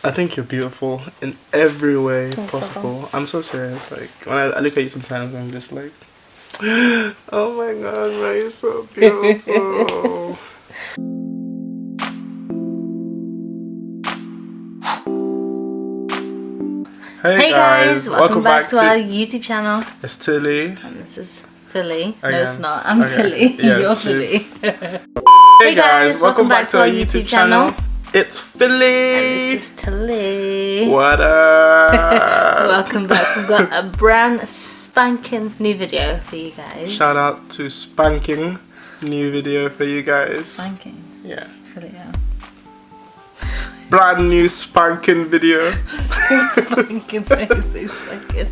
I think you're beautiful in every way Thanks, possible. Papa. I'm so serious. Like when I look at you sometimes, I'm just like, oh my god, man, you're so beautiful. Hey guys, welcome back to our YouTube channel. It's Tilly. And this is Philly. Again. No, it's not. I'm Okay. Tilly. Yes, You're she's- Philly. Hey guys, welcome back to our YouTube channel. It's Philly. And this is Tilly. What up? Welcome back. We've got a brand spanking new video for you guys. Shout out to spanking new video for you guys. Spanking. Yeah. Philly, yeah. Brand new spanking video. Spanking. Spanking.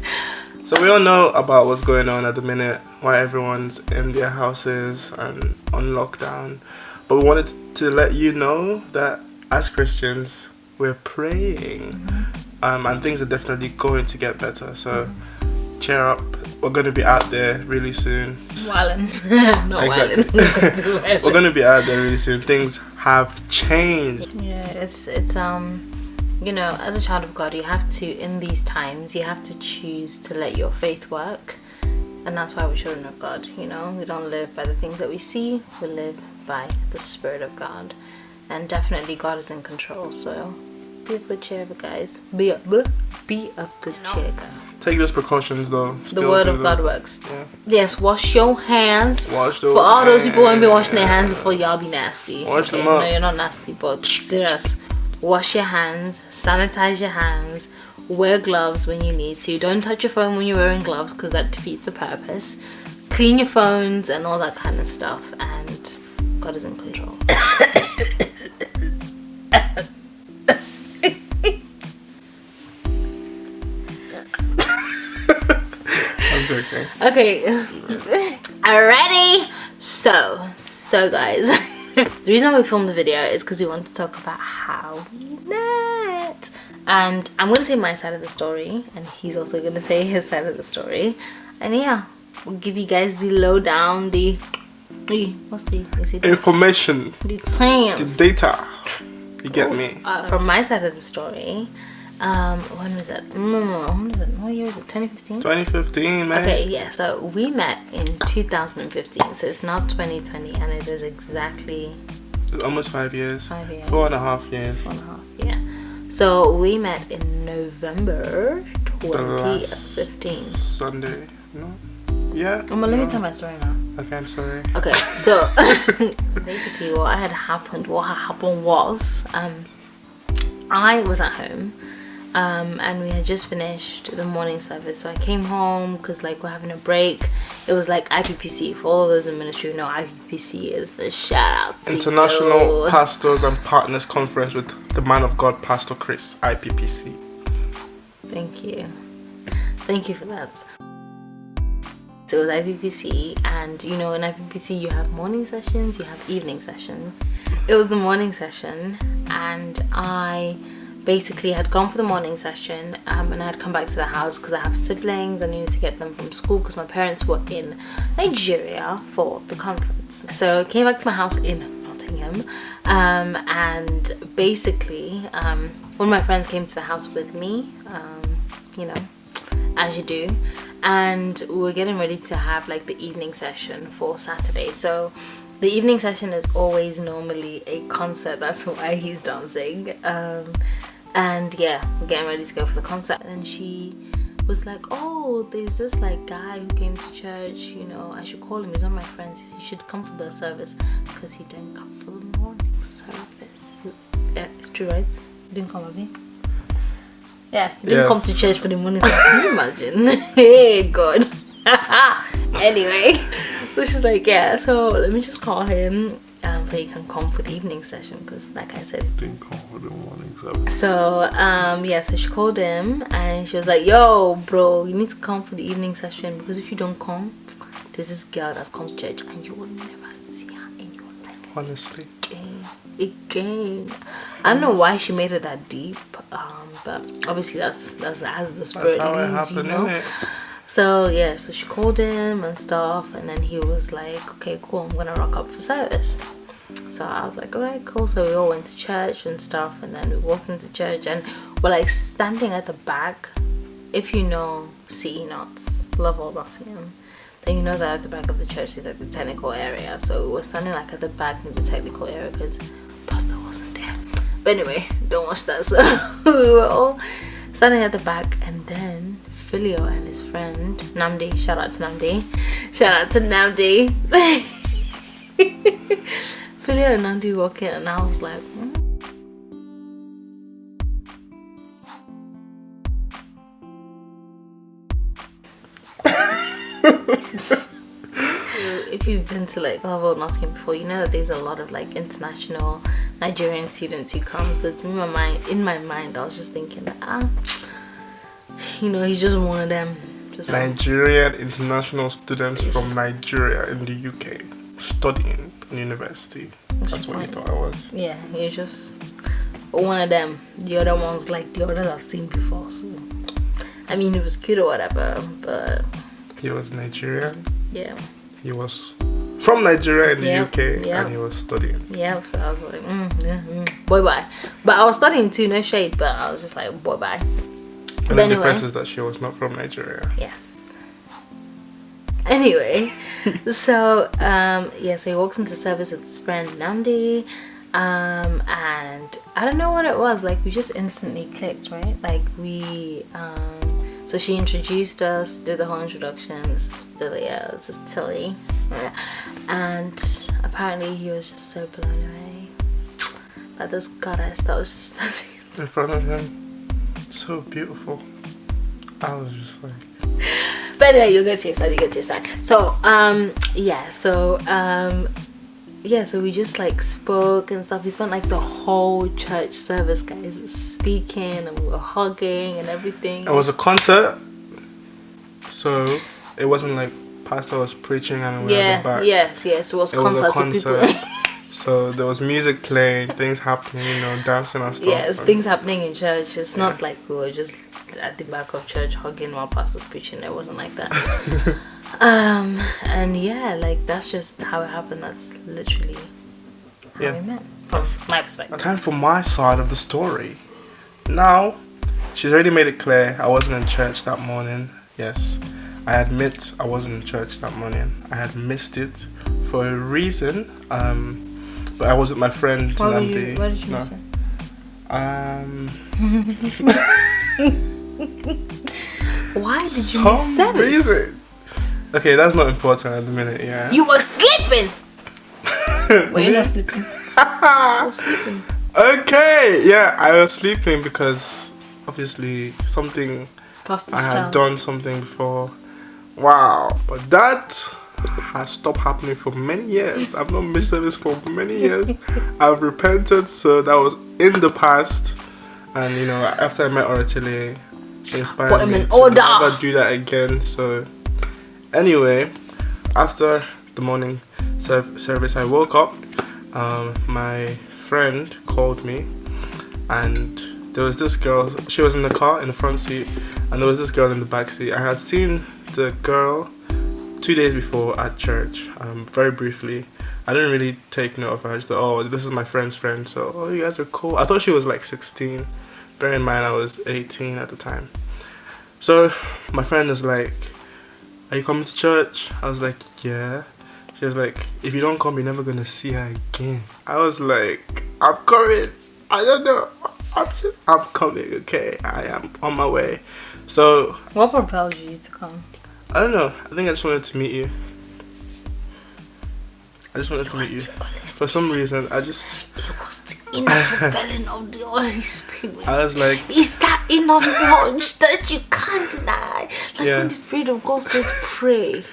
So we all know about what's going on at the minute, why everyone's in their houses and on lockdown. But we wanted to let you know that as Christians, we're praying. And things are definitely going to get better. So cheer up. We're going to be out there really soon. Wildin'. Not Exactly. wildin'. We're going to be out there really soon. Things have changed. Yeah, it's you know, as a child of God, you have to, in these times, you have to choose to let your faith work. And that's why we're children of God, you know. We don't live by the things that we see, we live by the Spirit of God. And definitely God is in control, so be of good cheer, guys. Be of good cheer. Take those precautions though. The word of God works. Yeah. Yes, wash your hands. Wash those For all those people who won't be hands. washing their hands before y'all be nasty. Wash them up. No, you're not nasty, but serious. Wash your hands, sanitize your hands, wear gloves when you need to. Don't touch your phone when you're wearing gloves because that defeats the purpose. Clean your phones and all that kind of stuff, and God is in control. I'm joking. Okay. Alrighty. So guys, the reason why we filmed the video is because we want to talk about how we met. And I'm going to say my side of the story, and he's also going to say his side of the story. And yeah, we'll give you guys the lowdown, what's the Information. the details. The data. You get me? From my side of the story, when was it? When was it? What year was it? 2015? 2015, man. Okay, yeah, so we met in 2015, so it's now 2020, and it is exactly It's almost 5 years. 5 years. 4.5 years. 4.5, yeah. So we met in November The last 2015. Sunday. No? Yeah. Well, let me No. tell my story now. Okay, I'm sorry. Okay, so basically what had happened was I was at home and we had just finished the morning service, so I came home because like we're having a break. It was like IPPC. For all of those in ministry who know, IPPC is a shout out to International you. Pastors and Partners Conference with the man of God, Pastor Chris, IPPC. Thank you for that. So it was IPPC, and you know in IPPC you have morning sessions, you have evening sessions. It was the morning session, and I basically had gone for the morning session, and I had come back to the house because I have siblings. I needed to get them from school because my parents were in Nigeria for the conference. So I came back to my house in Nottingham, and basically one of my friends came to the house with me, you know, as you do, and we're getting ready to have like the evening session for Saturday. So the evening session is always normally a concert, that's why he's dancing, and yeah, we're getting ready to go for the concert. And then she was like, oh, there's this like guy who came to church, you know, I should call him, he's one of my friends, you should come for the service, because he didn't come for the morning service. Yeah, it's true, right? He didn't come, Abby? Yeah, he didn't come to church for the morning service. Can you imagine? Hey God. Anyway, so she's like, yeah, so let me just call him so he can come for the evening session, because like I said, Didn't come for the morning service. so yeah, so she called him and she was like, yo bro, you need to come for the evening session, because if you don't come, there's this girl that's come to church and you will never see her in your life Honestly. again. I don't know why she made it that deep, but obviously that's as the spirit That's how it leads, you happened, know. innit? So yeah, so she called him and stuff, and then he was like, okay, cool, I'm gonna rock up for service. So I was like, alright, cool. So we all went to church and stuff, and then we walked into church and we're like standing at the back. If you know CE Knots, Love All Nottingham, then you know that at the back of the church is like the technical area. So we were standing like at the back in the technical area because Pastor wasn't there. But anyway, don't watch that. So we were all standing at the back, and then Filio and his friend Namdi, shout out to Namdi. Filio and Namdi walk in, and I was like, if you've been to like Love All Nottingham before, you know that there's a lot of like international Nigerian students who come. So it's in my mind, I was just thinking, he's just one of them. Just Nigerian international students from Nigeria in the UK studying in university. That's what you thought I was. Yeah, you're just one of them. The other ones like the others I've seen before. So I mean, it was cute or whatever, but he was Nigerian. Yeah. He was from Nigeria in the UK, and he was studying. Yeah, so I was like, boy bye. But I was studying too, no shade, but I was just like, boy bye. And the difference is that she was not from Nigeria. Yes. Anyway, so so he walks into service with his friend Namdi, and I don't know what it was. Like we just instantly clicked, right? Like we so she introduced us, did the whole introduction. This is Filia, this is Tilly, and apparently he was just so blown away by this goddess that was just standing in front of him. So beautiful. I was just like. But anyway, you get to your side. So so we just like spoke and stuff. We spent like the whole church service, guys, speaking, and we were hugging and everything. It was a concert, so it wasn't like pastor was preaching and we were at the back. Yes, it was a concert. People. So there was music playing, things happening, dancing and stuff. Yes, things happening in church. It's not like we were just at the back of church hugging while pastor's preaching. It wasn't like that. And like that's just how it happened. That's literally how we met, from my perspective. Time for my side of the story. Now, she's already made it clear I wasn't in church that morning. Yes, I admit I wasn't in church that morning. I had missed it for a reason. But I was with my friend Namdi. Why did you miss it? Why did you miss service? Reason. Okay, that's not important at the minute, yeah. You were sleeping! Were you not sleeping? I was sleeping. Okay, yeah, I was sleeping because obviously I had done something before. Wow, but that has stopped happening for many years. I've not missed service for many years. I've repented, so that was in the past. And after I met Oratile, she inspired me to never do that again. So anyway, after the morning service, I woke up. My friend called me, and there was this girl. She was in the car in the front seat, and there was this girl in the back seat. I had seen the girl 2 days before at church, very briefly. I didn't really take note of her. I just thought, this is my friend's friend, so you guys are cool. I thought she was like 16. Bear in mind I was 18 at the time. So my friend was like, are you coming to church? I was like, yeah. She was like, if you don't come, you're never gonna see her again. I was like, I'm coming. I don't know. I'm coming, okay? I am on my way. So what propelled you to come? I don't know. I think I just wanted to meet you. For some reason, I just... It was the inner rebellion of the Holy Spirit. I was like... It's that inner knowledge that you can't deny. Like when the Spirit of God says pray.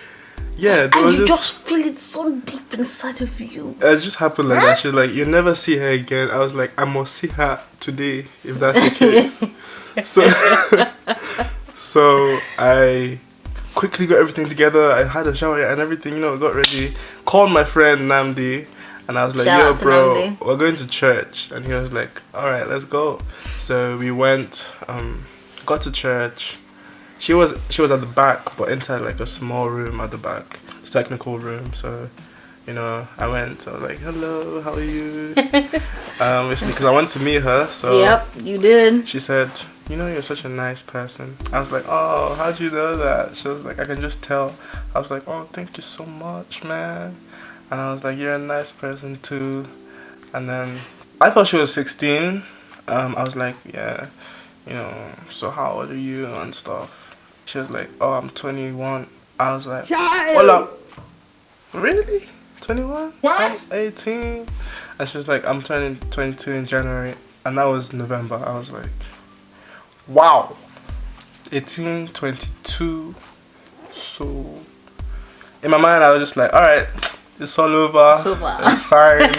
Yeah. And you just feel it so deep inside of you. It just happened like that. She's like, you'll never see her again. I was like, I must see her today, if that's the case. So I quickly got everything together. I had a shower and everything, got ready. Called my friend Namdi, and I was like, yo bro, we're going to church. And he was like, alright, let's go. So we went, got to church. She was at the back, but inside like a small room at the back, technical room. So you know, I was like, hello, how are you? Basically, because I wanted to meet her. So yep, you did. She said, you know, you're such a nice person. I was like, oh, how'd you know that? She was like, I can just tell. I was like, oh, thank you so much, man. And I was like, you're a nice person too. And then I thought she was 16. I was like, yeah, you know, so how old are you and stuff. She was like, oh, I'm 21. I was like, hold up. Really? 21? What? I'm 18. And she was like, I'm turning 22 in January. And that was November. I was like, wow. 18, 22. So in my mind, I was just like, all right, it's all over. It's fine.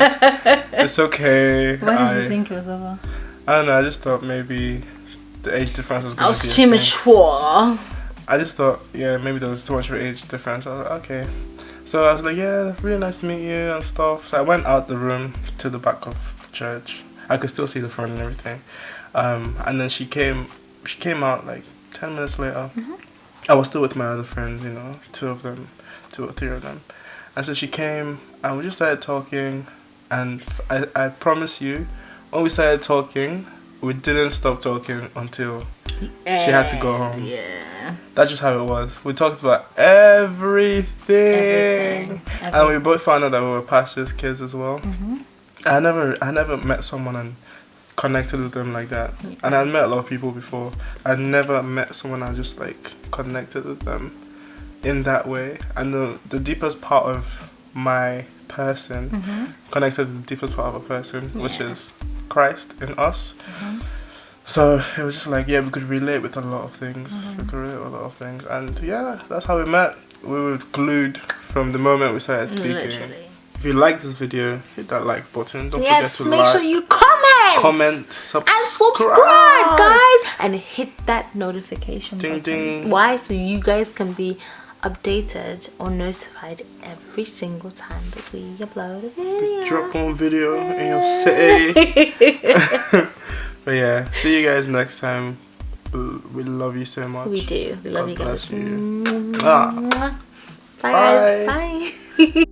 It's okay. Why did you think it was over? I don't know. I just thought maybe the age difference was going to be. I was too mature. I just thought, yeah, maybe there was too much of an age difference. I was like, okay. So I was like, yeah, really nice to meet you and stuff. So I went out the room to the back of the church. I could still see the front and everything. And then she came out like 10 minutes later. Mm-hmm. I was still with my other friends, you know, 2 or 3 of them. And so she came and we just started talking. And I promise you, when we started talking, we didn't stop talking until she had to go home. Yeah. That's just how it was. We talked about everything. And we both found out that we were pastors' kids as well. Mm-hmm. I never met someone and connected with them like that. Yeah. And I'd met a lot of people before. I'd never met someone and just like connected with them in that way. And the deepest part of my person connected to the deepest part of a person, which is Christ in us. Mm-hmm. So it was just like, yeah, we could relate with a lot of things. Mm-hmm. We could relate with a lot of things. And yeah, that's how we met. We were glued from the moment we started speaking. Literally. If you like this video, hit that like button. Don't forget to like. Yes, make sure you comment, subscribe, guys, and hit that notification button. Ding. Why? So you guys can be updated or notified every single time that we upload a video. Drop one video in your city. But yeah, see you guys next time. We love you so much. We do. We love you guys. Bye guys. Bye.